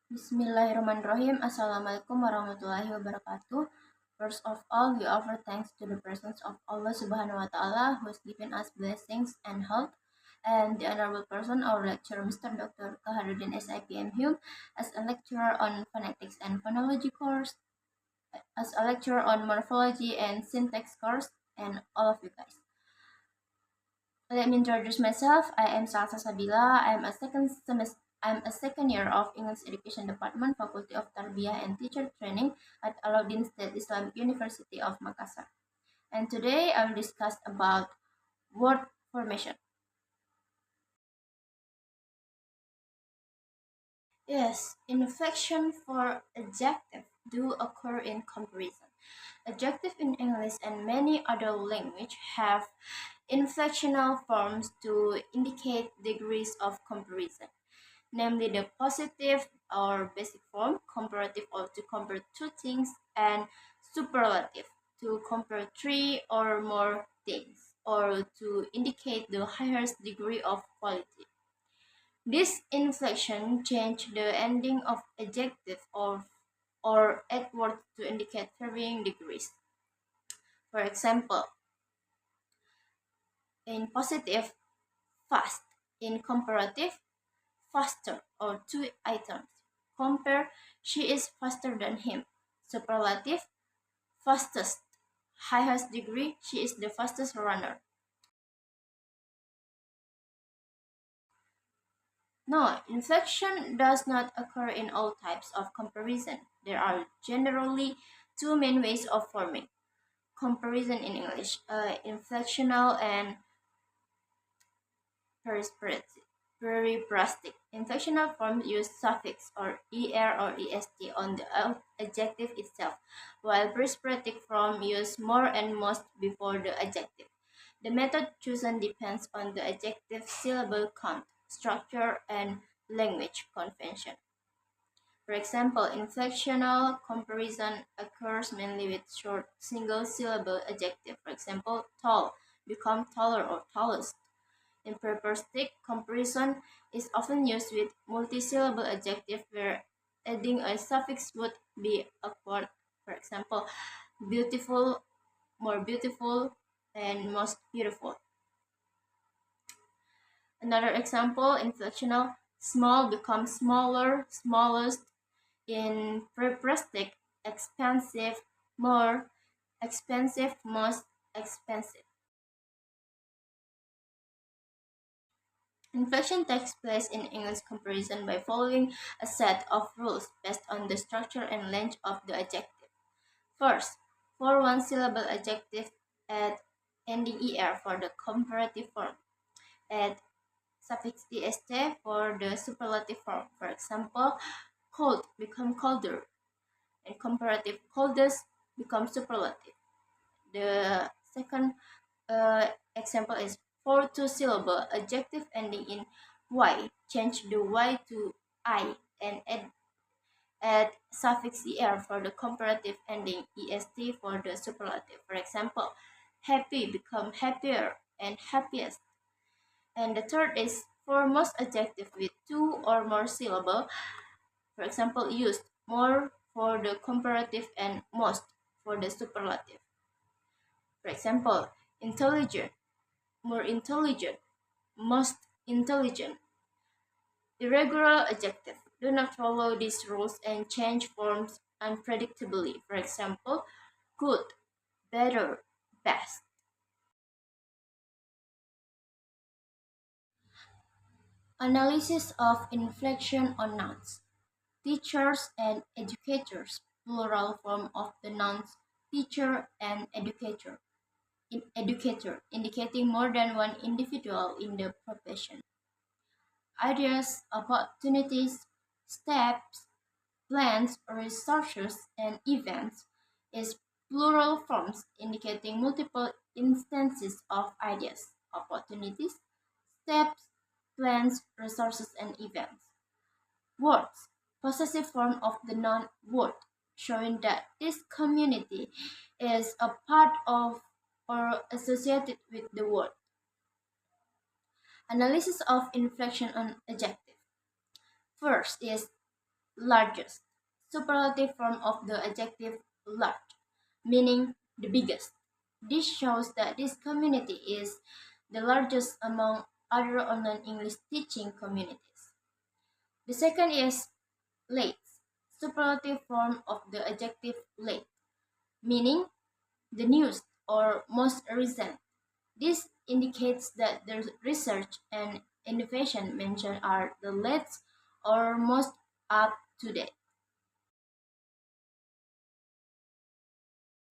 Bismillahirrahmanirrahim. Assalamualaikum warahmatullahi wabarakatuh. First of all, we offer thanks to the presence of Allah Subhanahu wa Ta'ala who has given us blessings and health, and the honorable person, our lecturer, Mr. Dr. Kaharudin SIPM Hume, as a lecturer on phonetics and phonology course, as a lecturer on morphology and syntax course, and all of you guys. Let me introduce myself. I am Salsa Sabila. I'm a second year of English Education Department, Faculty of Tarbiyah and Teacher Training at Alauddin State Islamic University of Makassar. And today I will discuss about word formation. Yes, inflection for adjective do occur in comparison. Adjective in English and many other languages have inflectional forms to indicate degrees of comparison, namely the positive or basic form, comparative or to compare two things, and superlative to compare three or more things, or to indicate the highest degree of quality. This inflection change the ending of adjective or add words to indicate varying degrees. For example, in positive, fast. In comparative, faster, or two items. Compare, she is faster than him. Superlative, fastest. Highest degree, she is the fastest runner. No, inflection does not occur in all types of comparison. There are generally two main ways of forming comparison in English, inflectional and periprastic. Inflectional forms use suffix or er or est on the adjective itself, while periprastic forms use more and most before the adjective. The method chosen depends on the adjective syllable count, structure, and language convention. For example, inflectional comparison occurs mainly with short single-syllable adjective. For example, tall, become taller or tallest. Imperfect comparison is often used with multi-syllable adjective where adding a suffix would be awkward. For example, beautiful, more beautiful, and most beautiful. Another example, inflectional, small becomes smaller, smallest. In periprastic, expensive, more expensive, most expensive. Inflection takes place in English comparison by following a set of rules based on the structure and length of the adjective. First, for one-syllable adjective, add ending er for the comparative form. Add suffix est for the superlative form. For example, cold become colder, and comparative coldest becomes superlative. The second example is for two-syllable adjective ending in y, change the y to I and add suffix er for the comparative ending est for the superlative. For example, happy become happier and happiest. And the third is for most adjective with two or more syllable. For example, used more for the comparative and most for the superlative. For example, intelligent, more intelligent, most intelligent. Irregular adjective do not follow these rules and change forms unpredictably. For example, good, better, best. Analysis of inflection on nouns. Teachers and educators, plural form of the nouns teacher and educator. Educator, indicating more than one individual in the profession. Ideas, opportunities, steps, plans, resources, and events is plural forms indicating multiple instances of ideas, opportunities, steps, plans, resources, and events. Words, possessive form of the noun word, showing that this community is a part of or associated with the word. Analysis of inflection on adjective. First is largest, superlative form of the adjective large, meaning the biggest. This shows that this community is the largest among other online English teaching communities. The second is late, superlative form of the adjective late, meaning the newest or most recent. This indicates that the research and innovation mentioned are the latest or most up to date.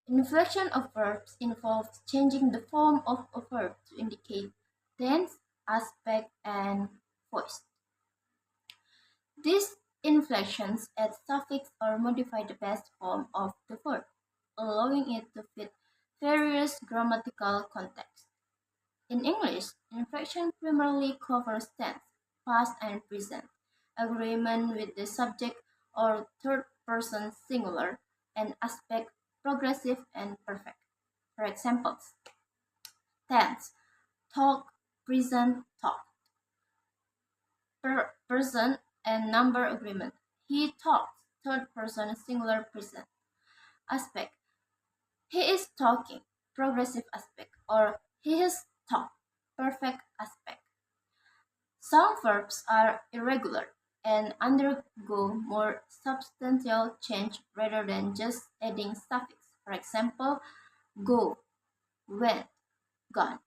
Inflection of verbs involves changing the form of a verb to indicate tense, aspect, and voice. These inflections add suffix or modify the base form of the verb, allowing it to fit various grammatical contexts. In English, inflection primarily covers tense, past and present, agreement with the subject or third person singular, and aspect progressive and perfect. For examples, tense, talk, present, talk, person and number agreement. He talks, third person singular present. Aspect, he is talking, progressive aspect, or he has talked, perfect aspect. Some verbs are irregular and undergo more substantial change rather than just adding suffix. For example, go, went, gone.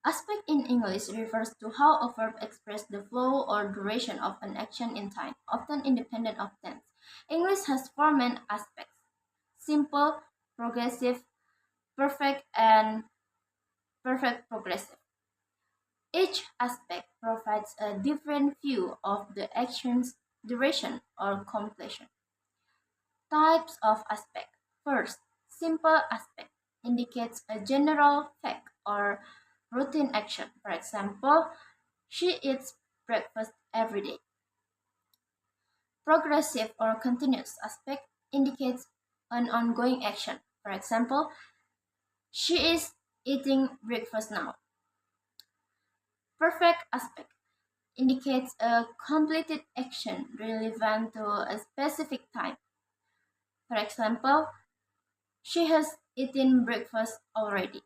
Aspect in English refers to how a verb expresses the flow or duration of an action in time, often independent of tense. English has four main aspects: simple, progressive, perfect, and perfect progressive. Each aspect provides a different view of the action's duration or completion. Types of aspect. First, simple aspect indicates a general fact or routine action. For example, she eats breakfast every day. Progressive or continuous aspect indicates an ongoing action. For example, she is eating breakfast now. Perfect aspect indicates a completed action relevant to a specific time. For example, she has eaten breakfast already.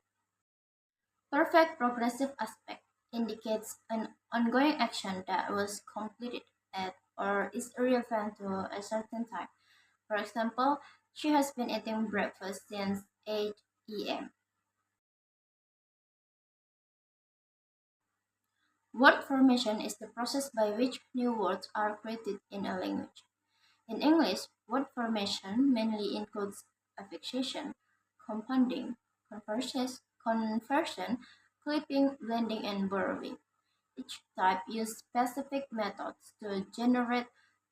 Perfect progressive aspect indicates an ongoing action that was completed at or is relevant to a certain time. For example, she has been eating breakfast since 8 a.m. Word formation is the process by which new words are created in a language. In English, word formation mainly includes affixation, compounding, conversion, clipping, blending, and borrowing. Each type uses specific methods to generate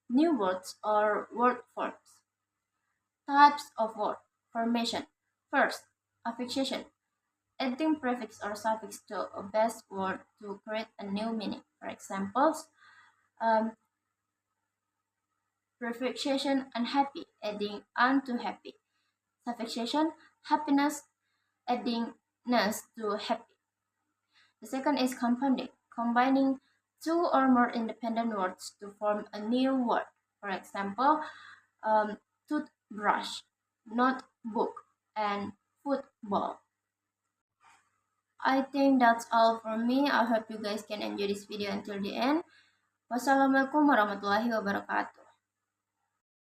new words or word forms. Types of word formation. First, affixation. Adding prefix or suffix to a base word to create a new meaning. For examples, um, prefixation unhappy, adding un to happy. Suffixation happiness, adding ness to happy. The second is compounding, combining two or more independent words to form a new word. For example, toothbrush, notebook, and football. I think that's all from me. I hope you guys can enjoy this video until the end. Wassalamualaikum warahmatullahi wabarakatuh.